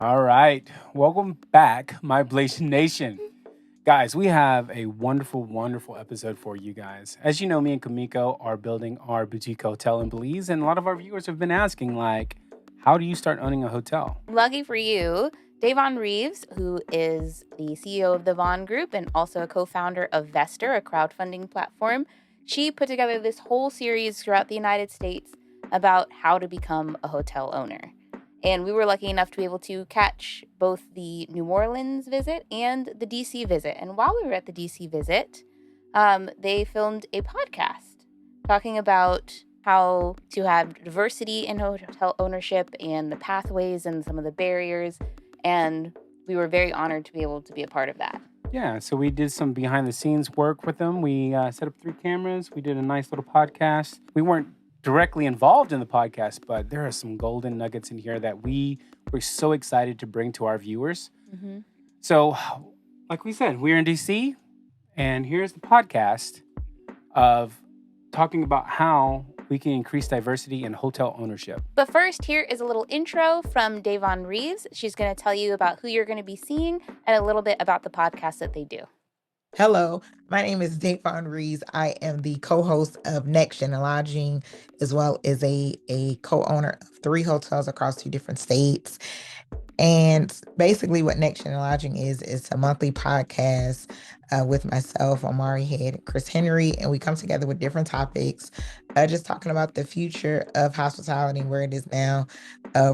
All right. Welcome back, my Blasian Nation. Guys, we have a wonderful, wonderful episode for you guys. As you know, me and Kamiko are building our boutique hotel in Belize, and a lot of our viewers have been asking, like, how do you start owning a hotel? Lucky for you, Davonne Reaves, who is the CEO of the Davonne Group and also a co-founder of Vesterr, a crowdfunding platform, she put together this whole series throughout the United States about how to become a hotel owner. And we were lucky enough to be able to catch both the New Orleans visit and the DC visit. And while we were at the DC visit, they filmed a podcast talking about how to have diversity in hotel ownership and the pathways and some of the barriers. And we were very honored to be able to be a part of that. Yeah, so we did some behind the scenes work with them. We set up 3 cameras. We did a nice little podcast. We weren't directly involved in the podcast, but there are some golden nuggets in here that we were so excited to bring to our viewers. Mm-hmm. So, like we said, we're in DC, and here's the podcast of talking about how we can increase diversity in hotel ownership. But first, here is a little intro from Davonne Reaves. She's going to tell you about who you're going to be seeing and a little bit about the podcast that they do. Hello, my name is Davonne Reaves. I am the co-host of Next Gen Lodging, as well as a co-owner of 3 hotels across 2 different states. And basically what Next Gen Lodging is a monthly podcast with myself, Omari Head, and Chris Henry, and we come together with different topics, just talking about the future of hospitality and where it is now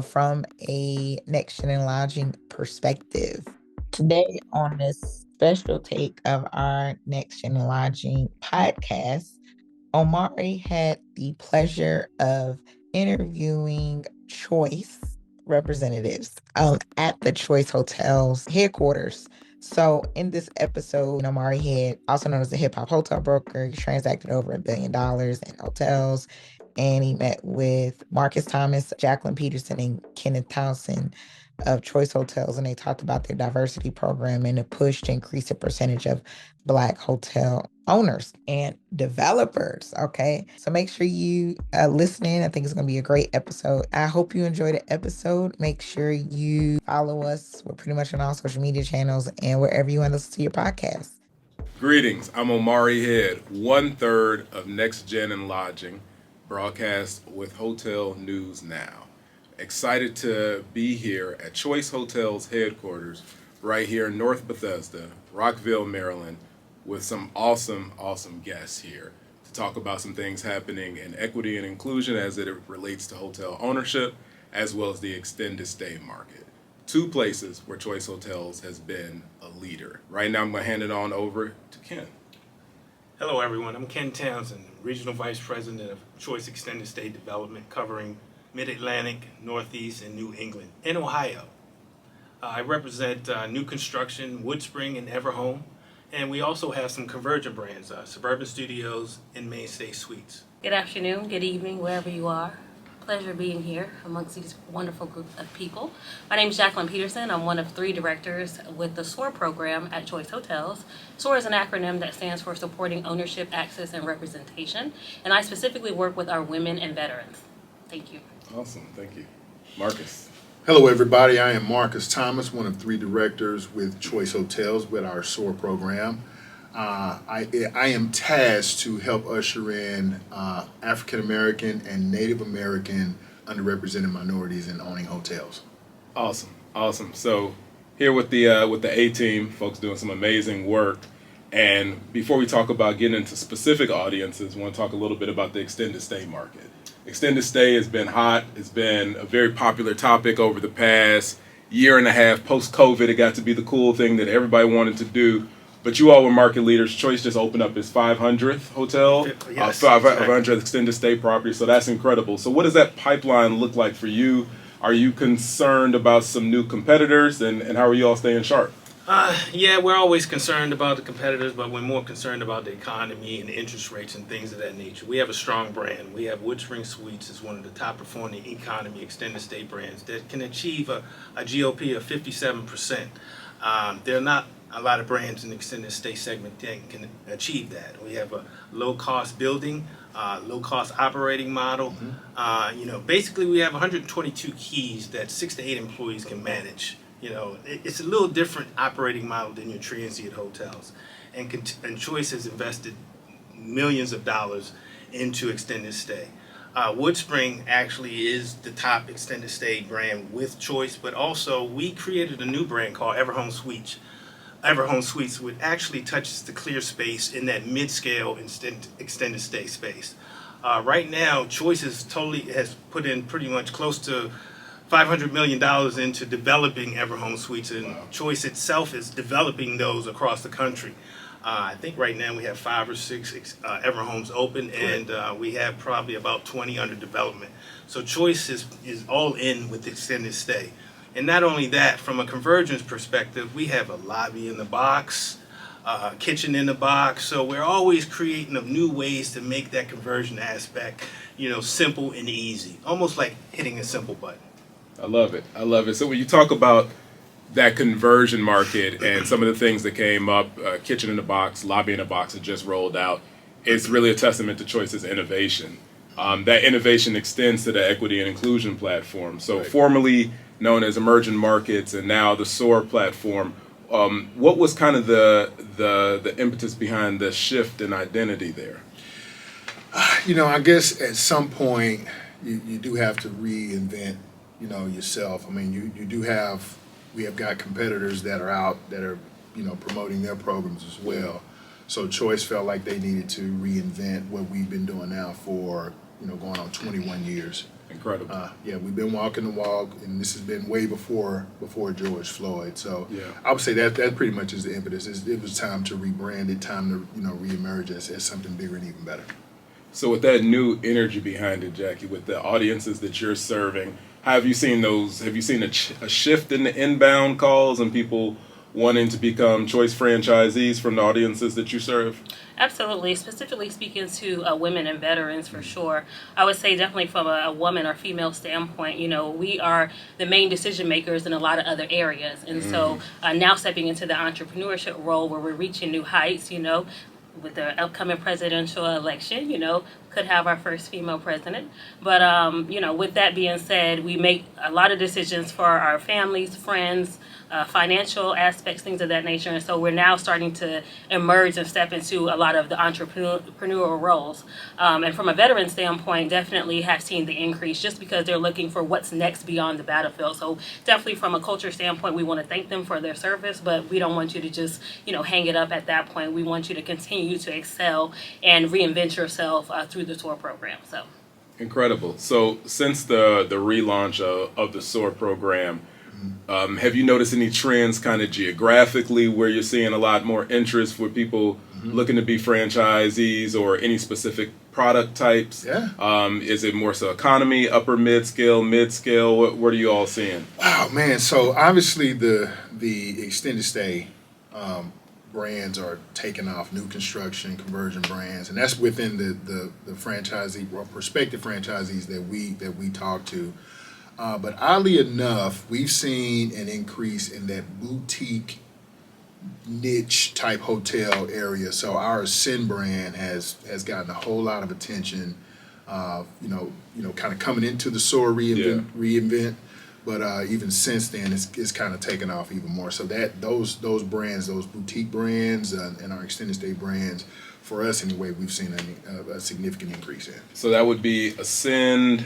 from a Next Gen Lodging perspective. Today on this special take of our Next Gen Lodging podcast, Omari had the pleasure of interviewing Choice representatives at the Choice Hotel's headquarters. So in this episode, Omari Head, also known as the hip hop hotel broker, he transacted over $1 billion in hotels. And he met with Marcus Thomas, Jacquelyn Peterson, and Kenneth Townsend of Choice Hotels, and they talked about their diversity program and the push to increase the percentage of Black hotel owners and developers. Okay, so make sure you listen in. I think it's going to be a great episode. I hope you enjoy the episode. Make sure you follow us. We're pretty much on all social media channels and wherever you want to listen to your podcast. Greetings, I'm Omari Head, 1/3 of Next Gen and Lodging, broadcast with Hotel News Now. Excited to be here at Choice Hotels headquarters right here in North Bethesda, Rockville, Maryland, with some awesome guests here to talk about some things happening in equity and inclusion as it relates to hotel ownership, as well as the extended stay market. 2 places where Choice Hotels has been a leader. Right now I'm going to hand it on over to Ken. Hello everyone, I'm Ken Townsend, Regional Vice President of Choice Extended Stay Development, covering Mid-Atlantic, Northeast, and New England, and Ohio. I represent new construction, Woodspring, and Everhome, and we also have some convergent brands, Suburban Studios and Mainstay Suites. Good afternoon, good evening, wherever you are. Pleasure being here amongst these wonderful group of people. My name is Jacquelyn Peterson. I'm one of 3 directors with the SOAR program at Choice Hotels. SOAR is an acronym that stands for Supporting Ownership, Access, and Representation, and I specifically work with our women and veterans. Thank you. Awesome, thank you. Marcus. Hello, everybody. I am Marcus Thomas, one of 3 directors with Choice Hotels with our SOAR program. I am tasked to help usher in African American and Native American underrepresented minorities in owning hotels. Awesome. So here with the A team, folks doing some amazing work. And before we talk about getting into specific audiences, I want to talk a little bit about the extended stay market. Extended stay has been hot. It's been a very popular topic over the past year and a half. Post-COVID, it got to be the cool thing that everybody wanted to do. But you all were market leaders. Choice just opened up its 500th hotel, Yes, 500th extended stay property. So that's incredible. So what does that pipeline look like for you? Are you concerned about some new competitors? And how are you all staying sharp? Yeah, we're always concerned about the competitors, but we're more concerned about the economy and interest rates and things of that nature. We have a strong brand. We have Woodspring Suites as one of the top performing economy extended stay brands that can achieve a GOP of 57%. There are not a lot of brands in the extended stay segment that can achieve that. We have a low cost building, low-cost operating model. Basically we have 122 keys that 6 to 8 employees can manage. It's a little different operating model than your transient hotels. And Choice has invested millions of dollars into extended stay. Woodspring actually is the top extended stay brand with Choice, but also we created a new brand called Everhome Suites. Everhome Suites, which actually touches the clear space in that mid-scale extended stay space. Right now, Choice has put in pretty much close to $500 million into developing Everhome Suites, and Choice itself is developing those across the country. I think right now we have 5 or 6 Everhomes open, and we have probably about 20 under development. So Choice is all in with extended stay. And not only that, from a convergence perspective, we have a lobby in the box, kitchen in the box. So we're always creating new ways to make that conversion aspect, simple and easy, almost like hitting a simple button. I love it. I love it. So when you talk about that conversion market and some of the things that came up, kitchen in the box, lobby in the box that just rolled out, it's really a testament to Choice's innovation. That innovation extends to the equity and inclusion platform. So formerly known as emerging markets and now the SOAR platform, what was kind of the impetus behind the shift in identity there? I guess at some point you do have to reinvent, yourself. I mean, we have got competitors that are out that are, promoting their programs as well. So Choice felt like they needed to reinvent what we've been doing now for, going on 21 years. Incredible. We've been walking the walk, and this has been way before George Floyd. So Yeah. I would say that pretty much is the impetus. It was time to rebrand it, time to reemerge as something bigger and even better. So with that new energy behind it, Jackie, with the audiences that you're serving, how have you seen those? Have you seen a shift in the inbound calls and people wanting to become Choice franchisees from the audiences that you serve? Absolutely. Specifically speaking to women and veterans, for sure. I would say definitely from a woman or female standpoint, we are the main decision makers in a lot of other areas. And so now stepping into the entrepreneurship role where we're reaching new heights, with the upcoming presidential election, could have our first female president. But, with that being said, we make a lot of decisions for our families, friends, financial aspects, things of that nature. And so we're now starting to emerge and step into a lot of the entrepreneurial roles. And from a veteran standpoint, definitely have seen the increase just because they're looking for what's next beyond the battlefield. So definitely from a culture standpoint, we want to thank them for their service, but we don't want you to just, hang it up at that point. We want you to continue to excel and reinvent yourself through the tour program. So Incredible. So since the relaunch of the SOAR program, have you noticed any trends kind of geographically where you're seeing a lot more interest for people looking to be franchisees or any specific product types? Yeah. Is it more so economy, upper mid-scale? What are you all seeing? Wow, man. So obviously the extended stay brands are taking off, new construction, conversion brands, and that's within the franchisee or prospective franchisees that we talk to. But oddly enough, we've seen an increase in that boutique niche type hotel area. So our Ascend brand has gotten a whole lot of attention. Kind of coming into the SOAR reinvent. But even since then, it's kind of taken off even more. So that those brands, those boutique brands, and our extended stay brands, for us anyway, we've seen a significant increase in. So that would be Ascend.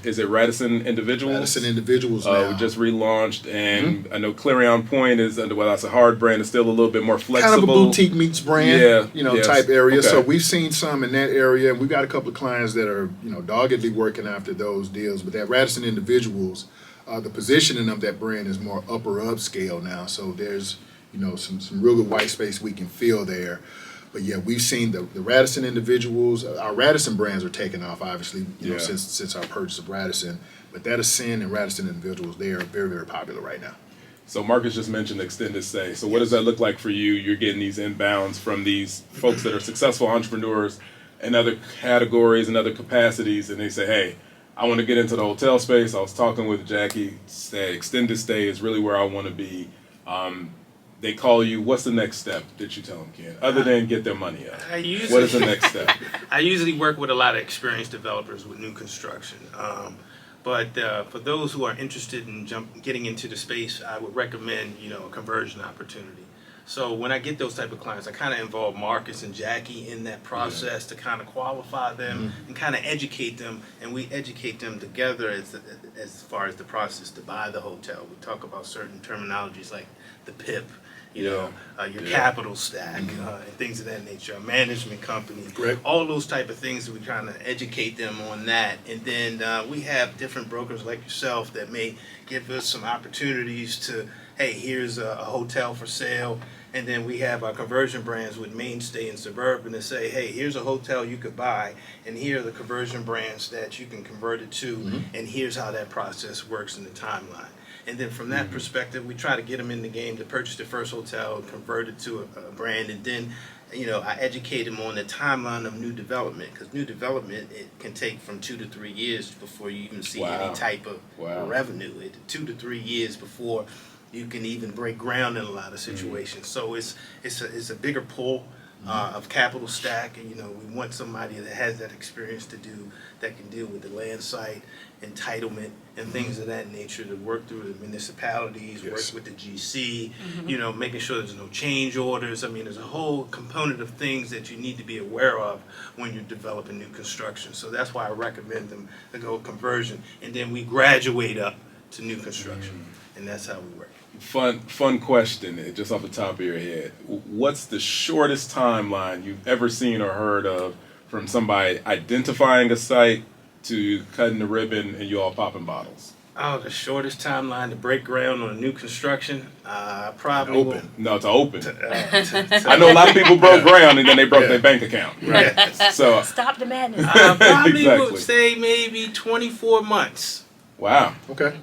Is it Radisson Individuals? Radisson Individuals now. Just relaunched, and I know Clarion Point is that's a hard brand. It's still a little bit more flexible. Kind of a boutique meets brand, type area. Okay. So we've seen some in that area, and we've got a couple of clients that are doggedly working after those deals. But that Radisson Individuals, the positioning of that brand is more upper upscale now. So there's some real good white space we can fill there. But yeah, we've seen the Radisson Individuals. Our Radisson brands are taking off, obviously, since our purchase of Radisson. But that Ascend and Radisson Individuals, they are very, very popular right now. So Marcus just mentioned extended stay. So what does that look like for you? You're getting these inbounds from these folks that are successful entrepreneurs in other categories and other capacities, and they say, hey, I want to get into the hotel space. I was talking with Jackie, said extended stay is really where I want to be. they call you. What's the next step that you tell them, Ken? Other than get their money up. I usually, What is the next step? I usually work with a lot of experienced developers with new construction. But for those who are interested in getting into the space, I would recommend, a conversion opportunity. So when I get those type of clients, I kind of involve Marcus and Jackie in that process to kind of qualify them and kind of educate them, and we educate them together as far as the process to buy the hotel. We talk about certain terminologies like the PIP, your capital stack, and things of that nature, a management company, all those type of things. We kind of educate them on that, and then we have different brokers like yourself that may give us some opportunities to, hey, here's a hotel for sale, and then we have our conversion brands with Mainstay and Suburban to say, hey, here's a hotel you could buy, and here are the conversion brands that you can convert it to, and here's how that process works in the timeline. And then from that perspective, we try to get them in the game to purchase the first hotel and convert it to a brand. And then, I educate them on the timeline of new development, because new development, it can take from 2 to 3 years before you even see any type of revenue. 2 to 3 years before you can even break ground in a lot of situations. So it's a bigger pull of capital stack, and we want somebody that has that experience that can deal with the land site, entitlement, and things of that nature, to work through the municipalities, work with the GC, making sure there's no change orders. I mean, there's a whole component of things that you need to be aware of when you're developing new construction. So that's why I recommend them to go conversion, and then we graduate up to new construction, and that's how we work. Fun question, just off the top of your head. What's the shortest timeline you've ever seen or heard of from somebody identifying a site to cutting the ribbon and you all popping bottles? Oh, the shortest timeline to break ground on a new construction? Probably open. No, to open. I know a lot of people broke ground and then they broke their bank account. Right. So Stop the madness. Probably would say maybe 24 months. Wow. Okay.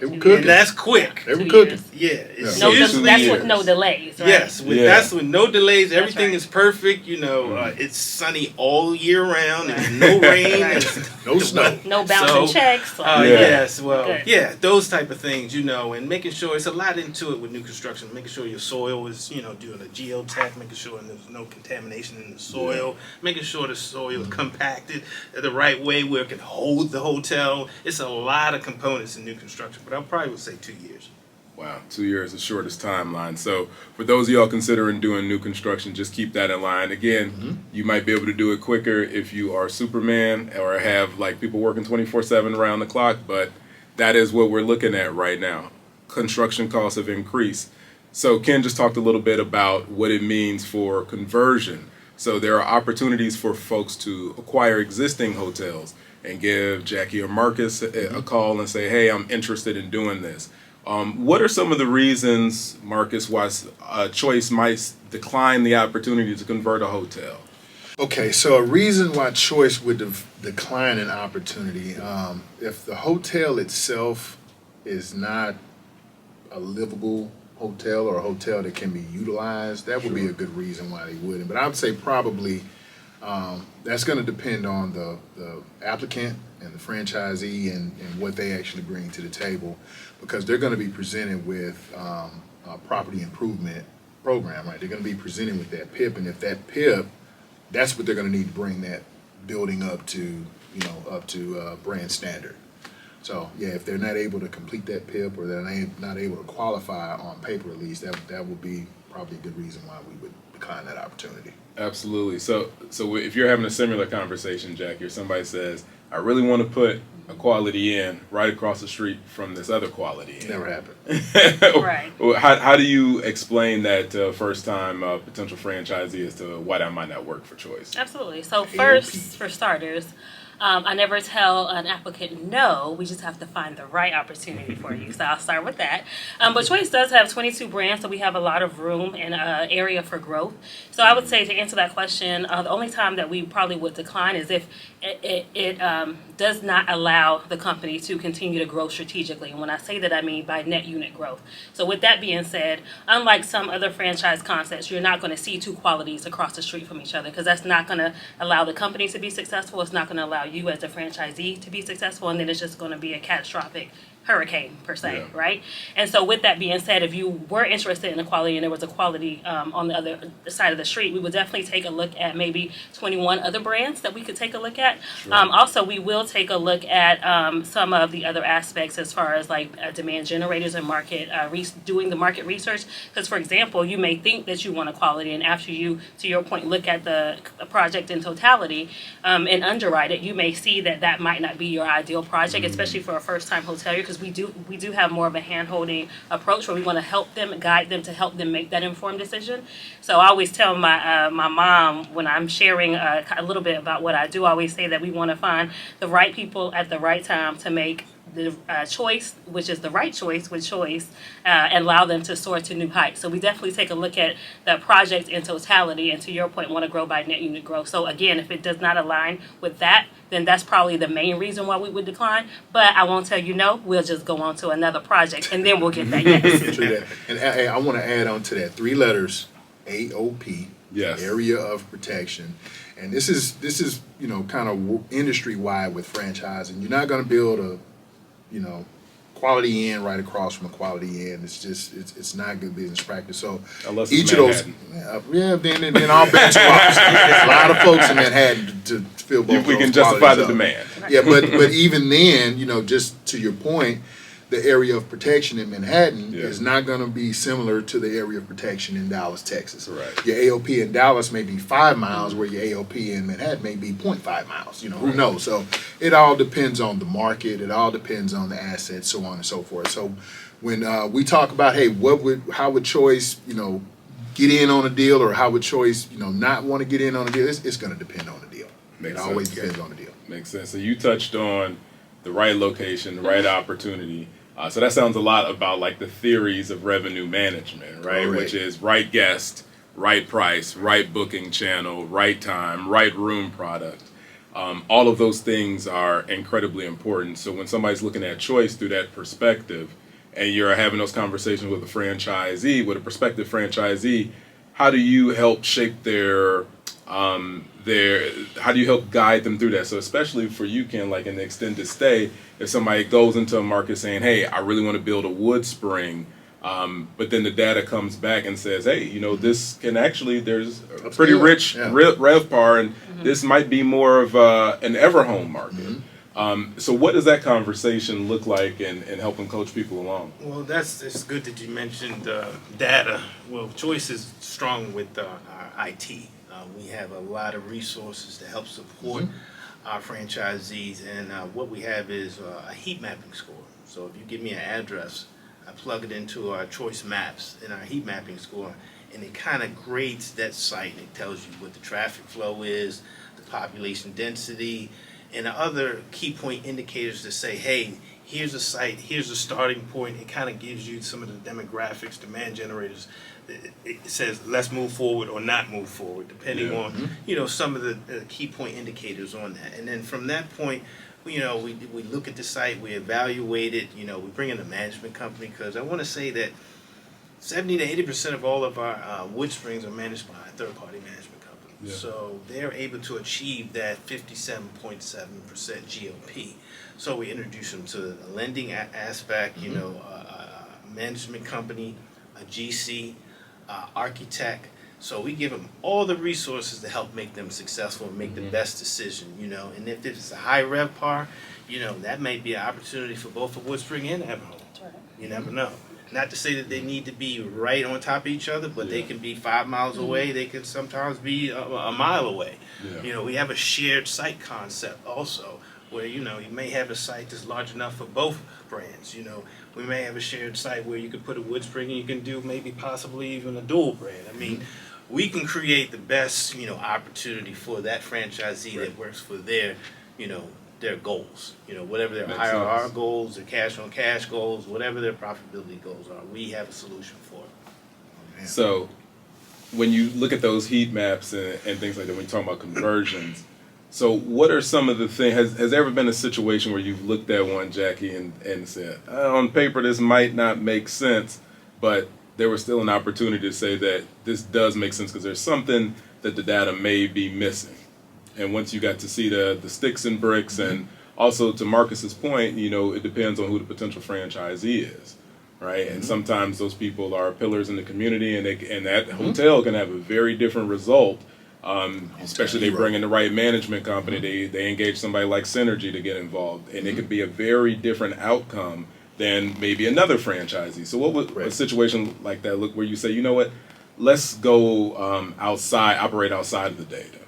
They were And cooking. that's quick. They were cooking. Yeah. It's No, usually, that's with no delays, right? yes, that's with no delays. Everything right. is perfect. It's sunny all year round, and no rain, and No snow. No bouncing checks. Yes, well, Good. yeah, those type of things, and making sure it's a lot into it with new construction. Making sure your soil is, doing a geotech, making sure there's no contamination in the soil, making sure the soil is compacted the right way where it can hold the hotel. It's a lot of components in new construction, but I probably would say 2 years. Wow, 2 years, the shortest timeline. So for those of y'all considering doing new construction, just keep that in line. Again, you might be able to do it quicker if you are Superman or have people working 24/7 around the clock, but that is what we're looking at right now. Construction costs have increased. So Ken just talked a little bit about what it means for conversion. So there are opportunities for folks to acquire existing hotels and give Jackie or Marcus a call and say, hey, I'm interested in doing this. What are some of the reasons, Marcus, why Choice might decline the opportunity to convert a hotel? Okay, so a reason why Choice would decline an opportunity, if the hotel itself is not a livable hotel or a hotel that can be utilized, that would be a good reason why they wouldn't. But I would say probably that's going to depend on the applicant and the franchisee and what they actually bring to the table, because they're going to be presented with a property improvement program, right? They're going to be presented with that PIP, and if that PIP, that's what they're going to need to bring that building up to, brand standard. So yeah, if they're not able to complete that PIP or they're not able to qualify on paper at least, that would be probably a good reason why we would decline that opportunity. Absolutely. So if you're having a similar conversation, Jackie, or somebody says, I really want to put a Quality Inn right across the street from this other Quality Inn. Never happened. Right. How do you explain that to a first-time potential franchisee as to why that might not work for Choice? Absolutely. So first, for starters, I never tell an applicant no. We just have to find the right opportunity for you. So I'll start with that. But Choice does have 22 brands, so we have a lot of room and area for growth. So I would say, to answer that question, the only time that we probably would decline is if it does not allow the company to continue to grow strategically. And when I say that, I mean by net unit growth. So with that being said, unlike some other franchise concepts, you're not going to see two qualities across the street from each other, because that's not going to allow the company to be successful. It's not going to allow you as a franchisee to be successful, and then it's just going to be a catastrophic hurricane per se, Yeah. right? And so with that being said, if you were interested in equality and there was equality on the other side of the street, we would definitely take a look at maybe 21 other brands that we could take a look at. Also, we will take a look at some of the other aspects as far as like demand generators and market doing the market research. Because for example, you may think that you want equality, and after you, to your point, look at the project in totality and underwrite it, you may see that that might not be your ideal project, especially for a first-time hotelier, because we do have more of a hand-holding approach where we want to help them, guide them to help them make that informed decision. So I always tell my mom when I'm sharing a little bit about what I do, I always say that we want to find the right people at the right time to make the choice, which is the right choice with choice, and allow them to soar to new heights. So we definitely take a look at the project in totality, and to your point, want to grow by net unit growth. So again, if it does not align with that, then that's probably the main reason why we would decline. But I won't tell you no, we'll just go on to another project, and then we'll get that yes. True that. And I want to add on to that, 3 letters, AOP, Yes. area of protection. And this is kind of industry wide with franchising. You're not going to build a quality inn right across from a quality inn. It's just it's not good business practice. So Unless each it's of those, then all bets are off. There's a lot of folks in Manhattan to fill both. If we those can justify qualities the up. demand. Yeah, but even then, just to your point, the area of protection in Manhattan Yeah. is not going to be similar to the area of protection in Dallas, Texas. Right. Your AOP in Dallas may be 5 miles, where your AOP in Manhattan may be 0.5 miles. Who knows? So it all depends on the market. It all depends on the assets, so on and so forth. So when we talk about, hey, how would Choice, get in on a deal, or how would Choice, not want to get in on a deal? It's going to depend on the deal. Makes It always sense. depends on the deal. Makes sense. So you touched on the right location, the right opportunity. So that sounds a lot about like the theories of revenue management, right? Correct. Which is right guest, right price, right booking channel, right time, right room product. All of those things are incredibly important. So when somebody's looking at Choice through that perspective, and you're having those conversations with a franchisee, with a prospective franchisee, how do you help shape how do you help guide them through that? So especially for you, Ken, like in the extended stay, if somebody goes into a market saying, hey, I really want to build a wood spring, but then the data comes back and says, hey, this can actually, there's a pretty rich RevPAR, and this might be more of an Everhome market. So what does that conversation look like in helping coach people along? Well, it's good that you mentioned data. Well, Choice is strong with our IT. We have a lot of resources to help support our franchisees, and what we have is a heat mapping score. So if you give me an address, I plug it into our Choice Maps in our heat mapping score, and it kind of grades that site, and it tells you what the traffic flow is, the population density, and other key point indicators to say, hey, here's a site, here's a starting point. It kind of gives you some of the demographics, demand generators. It says let's move forward or not move forward, depending on some of the key point indicators on that. And then from that point, we look at the site, we evaluate it. We bring in a management company, because I want to say that 70 to 80% of all of our wood springs are managed by a third-party management company. Yeah. So they're able to achieve that 57.7% GOP. So we introduce them to the lending aspect, a management company, a GC, architect. So we give them all the resources to help make them successful and make the best decision, And if it's a high RevPAR, that may be an opportunity for both a Woodspring and Everhome. You never know. Not to say that they need to be right on top of each other, but they can be 5 miles away. They can sometimes be a mile away. Yeah. We have a shared site concept also, where you may have a site that's large enough for both brands. We may have a shared site where you could put a Woodspring and you can do maybe possibly even a dual brand. I mean, we can create the best opportunity for that franchisee that works for their their goals. Whatever their Makes IRR sense. goals, their cash on cash goals, whatever their profitability goals are, we have a solution for it. So when you look at those heat maps and things like that, when you're talking about conversions, so what are some of the things, has there ever been a situation where you've looked at one, Jackie, and said, on paper this might not make sense, but there was still an opportunity to say that this does make sense because there's something that the data may be missing? And once you got to see the sticks and bricks and also to Marcus's point, it depends on who the potential franchisee is, right? And sometimes those people are pillars in the community, and that hotel can have a very different result. Especially they bring in the right management company, they engage somebody like Synergy to get involved, and it could be a very different outcome than maybe another franchisee. So what would a situation like that look where you say, you know what, let's go operate outside of the data?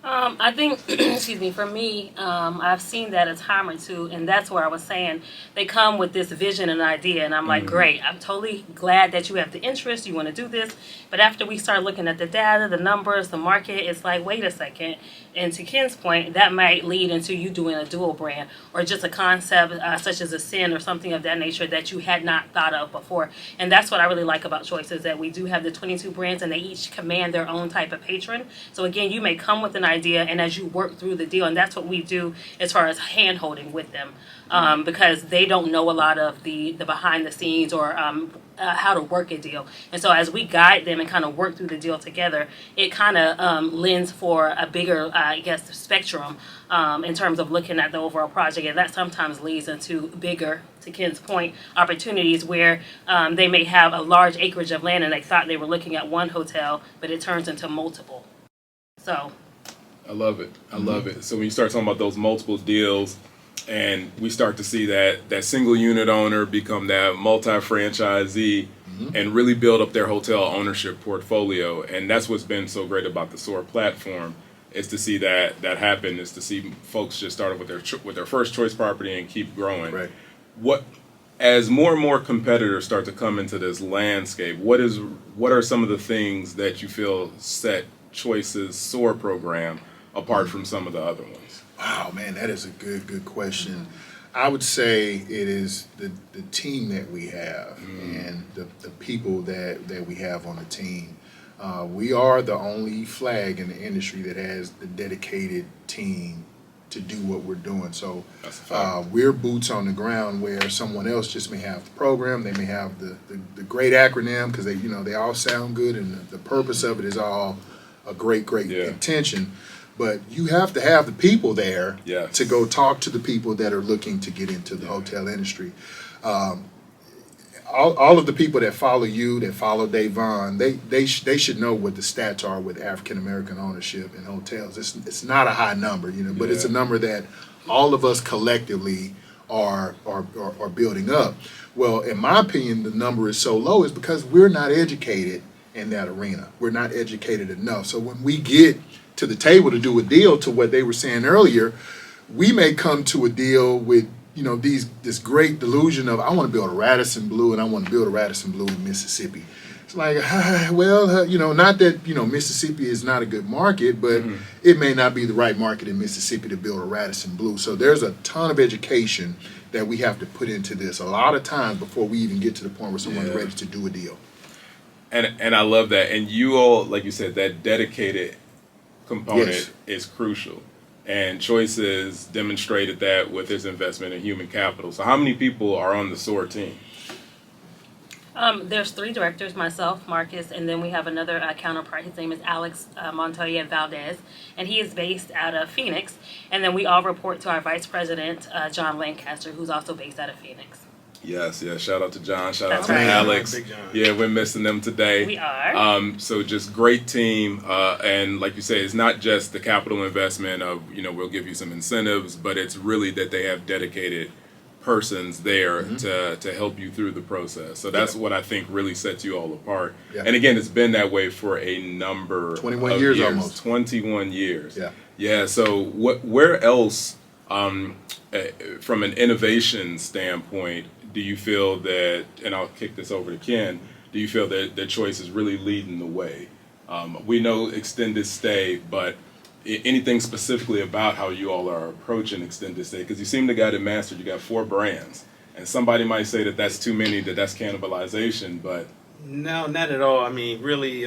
I think, excuse me, for me, I've seen that a time or two, and that's where I was saying they come with this vision and idea, and I'm like, great, I'm totally glad that you have the interest, you want to do this, but after we start looking at the data, the numbers, the market, it's like, wait a second, and to Ken's point, that might lead into you doing a dual brand, or just a concept such as a sin or something of that nature that you had not thought of before, and that's what I really like about Choice, is that we do have the 22 brands, and they each command their own type of patron, so again, you may come with an idea, and as you work through the deal, and that's what we do as far as hand holding with them, because they don't know a lot of the behind the scenes or how to work a deal, and so as we guide them and kind of work through the deal together, it kind of lends for a bigger I guess spectrum in terms of looking at the overall project, and that sometimes leads into bigger, to Ken's point, opportunities where they may have a large acreage of land and they thought they were looking at one hotel, but it turns into multiple. So I love it. I love it. So when you start talking about those multiple deals, and we start to see that single unit owner become that multi-franchisee and really build up their hotel ownership portfolio, and that's what's been so great about the SOAR platform, is to see that happen, is to see folks just start with their first choice property and keep growing. Right. As more and more competitors start to come into this landscape, what are some of the things that you feel set Choice's SOAR program apart from some of the other ones? Wow, man, that is a good question. I would say it is the team that we have and the people that we have on the team. We are the only flag in the industry that has the dedicated team to do what we're doing. So we're boots on the ground, where someone else just may have the program, they may have the great acronym because they all sound good, and the purpose of it is all a great intention. But you have to have the people there to go talk to the people that are looking to get into the hotel industry. All of the people that follow you, that follow Davonne, they should know what the stats are with African American ownership in hotels. It's not a high number, but it's a number that all of us collectively are building up. Well, in my opinion, the number is so low is because we're not educated in that arena. We're not educated enough. So when we get to the table to do a deal, to what they were saying earlier, we may come to a deal with this great delusion of, I want to build a Radisson Blue, and I want to build a Radisson Blue in Mississippi. It's like, not that Mississippi is not a good market, but it may not be the right market in Mississippi to build a Radisson Blue. So there's a ton of education that we have to put into this a lot of times before we even get to the point where someone's ready to do a deal. And I love that. And you all, like you said, that dedicated component is crucial. And Choice has demonstrated that with its investment in human capital. So how many people are on the SOAR team? There's 3 directors, myself, Marcus, and then we have another counterpart. His name is Alex Montoya Valdez, and he is based out of Phoenix. And then we all report to our vice president, John Lancaster, who's also based out of Phoenix. Yes. Shout out to John. Shout out That's to right. Alex. Big John. Yeah, we're missing them today. We are. So just great team. And like you say, it's not just the capital investment of, we'll give you some incentives, but it's really that they have dedicated persons there to help you through the process. So that's what I think really sets you all apart. Yeah. And again, it's been that way for a number 21 of years almost. 21 years. Yeah. Yeah. So where else, from an innovation standpoint, do you feel that, and I'll kick this over to Ken, do you feel that Choice is really leading the way? We know extended stay, but anything specifically about how you all are approaching extended stay? Because you seem to got it mastered. You got 4 brands. And somebody might say that that's too many, that's cannibalization, but No, not at all. I mean, really,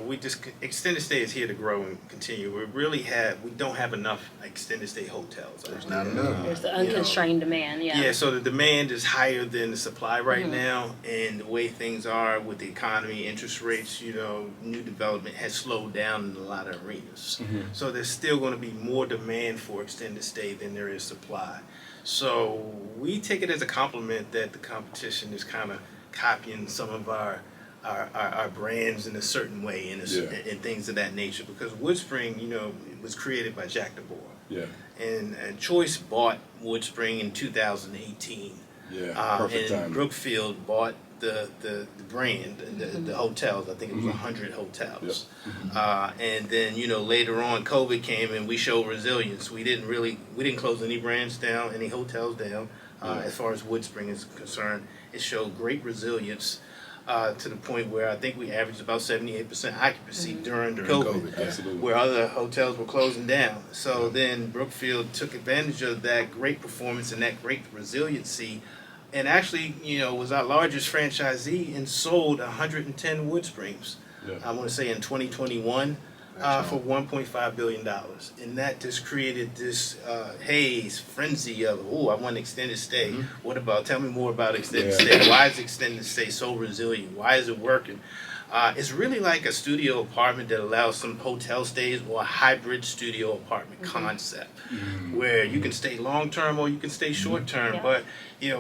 we just extended stay is here to grow and continue. We don't have enough extended stay hotels. There's not enough. There's the unconstrained demand, yeah. Yeah, so the demand is higher than the supply right now, and the way things are with the economy, interest rates, new development has slowed down in a lot of arenas. So there's still going to be more demand for extended stay than there is supply. So we take it as a compliment that the competition is kind of copying some of our brands in a certain way and things of that nature, because Woodspring, it was created by Jack Davonne. Yeah. And Choice bought Woodspring in 2018. Yeah. Perfect and timing. Brookfield bought the brand, the hotels. I think it was 100 hotels. Yep. And then later on, COVID came and we showed resilience. We didn't close any brands down, any hotels down. As far as Woodspring is concerned, it showed great resilience to the point where I think we averaged about 78% occupancy during COVID, Absolutely. where other hotels were closing down. So then Brookfield took advantage of that great performance and that great resiliency, and actually, was our largest franchisee and sold 110 Woodsprings. Yeah. I want to say in 2021. For $1.5 billion, and that just created this haze, frenzy of, I want extended stay. What about? Tell me more about extended stay. Why is extended stay so resilient? Why is it working? It's really like a studio apartment that allows some hotel stays, or a hybrid studio apartment concept, where you can stay long term or you can stay short term. But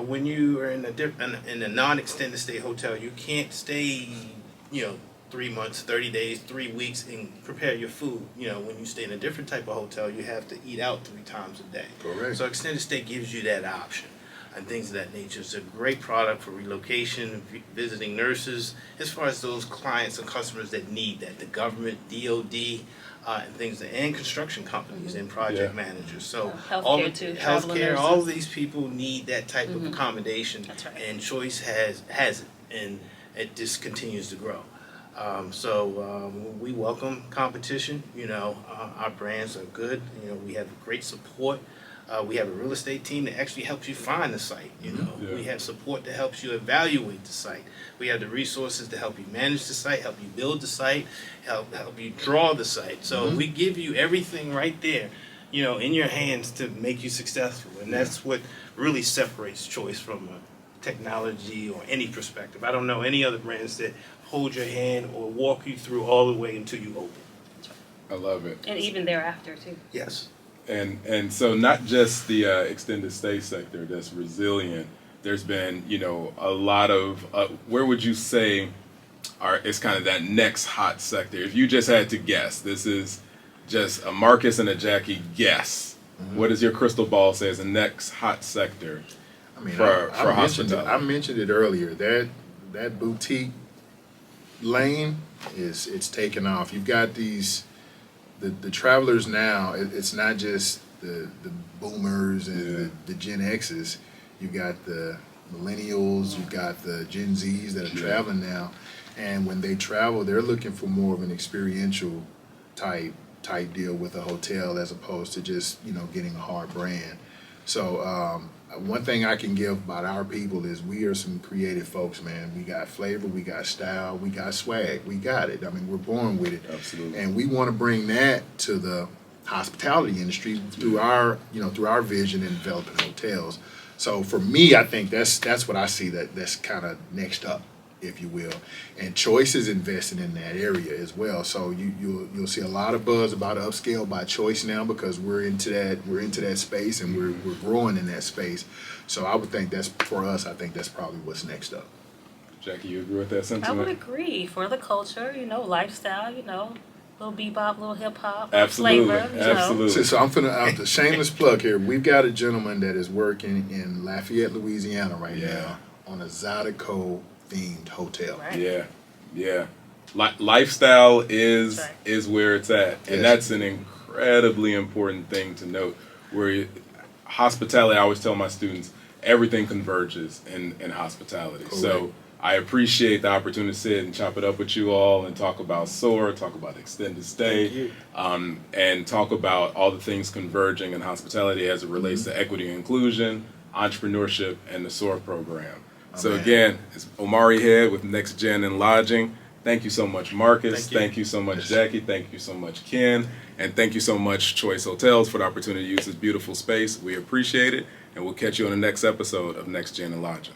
when you are in a non-extended stay hotel, you can't stay 3 months, 30 days, 3 weeks, and prepare your food. When you stay in a different type of hotel, you have to eat out 3 times a day. Correct. So extended stay gives you that option and things of that nature. It's a great product for relocation, visiting nurses, as far as those clients and customers that need that, the government, DOD, and things, and construction companies and project managers. So Healthcare too, travel healthcare, all of nurses. these people need that type of accommodation. That's right. And Choice has it, and it just continues to grow. So we welcome competition. Our brands are good. We have great support. We have a real estate team that actually helps you find the site. We have support that helps you evaluate the site. We have the resources to help you manage the site, help you build the site, help you draw the site. So we give you everything right there, in your hands to make you successful. And that's what really separates Choice from technology or any perspective. I don't know any other brands that hold your hand or walk you through all the way until you open. I love it. And even thereafter too. Yes. And so not just the extended stay sector that's resilient. There's been a lot of where would you say it's kind of that next hot sector? If you just had to guess, this is just a Marcus and a Jackie guess. What does your crystal ball say is the next hot sector? I mean, for I hospitality? I mentioned it earlier. That boutique lane it's taken off. You've got the travelers now. It's not just the boomers and the Gen X's. You've got the millennials. You've got the Gen Zs that are traveling now, and when they travel, they're looking for more of an experiential type deal with a hotel as opposed to just getting a hard brand. So one thing I can give about our people is we are some creative folks, man. We got flavor, we got style, we got swag, we got it. I mean, we're born with it. Absolutely. And we want to bring that to the hospitality industry through our vision in developing hotels. So for me, I think that's what I see that's kind of next up, if you will. And Choice is investing in that area as well. So you'll see a lot of buzz about upscale by Choice now because we're into that space and we're growing in that space. So I would think that's for us. I think that's probably what's next up. Jackie, you agree with that I sentiment? would agree. For the culture, lifestyle, little bebop, little hip hop, Absolutely, flavor, absolutely. So I'm finna the shameless plug here. We've got a gentleman that is working in Lafayette, Louisiana right now on a Zydeco themed hotel. Right. Yeah. Lifestyle is Right. is where it's at, and Yes. that's an incredibly important thing to note. Where hospitality, I always tell my students, everything converges in hospitality. Correct. So I appreciate the opportunity to sit and chop it up with you all and talk about SOAR, talk about extended stay, and talk about all the things converging in hospitality as it relates to equity and inclusion, entrepreneurship, and the SOAR program. So man. again, it's Omari Head with Next Gen and Lodging. Thank you so much, Marcus. Thank you so much, Jackie. Thank you so much, Ken. And thank you so much, Choice Hotels, for the opportunity to use this beautiful space. We appreciate it. And we'll catch you on the next episode of Next Gen and Lodging.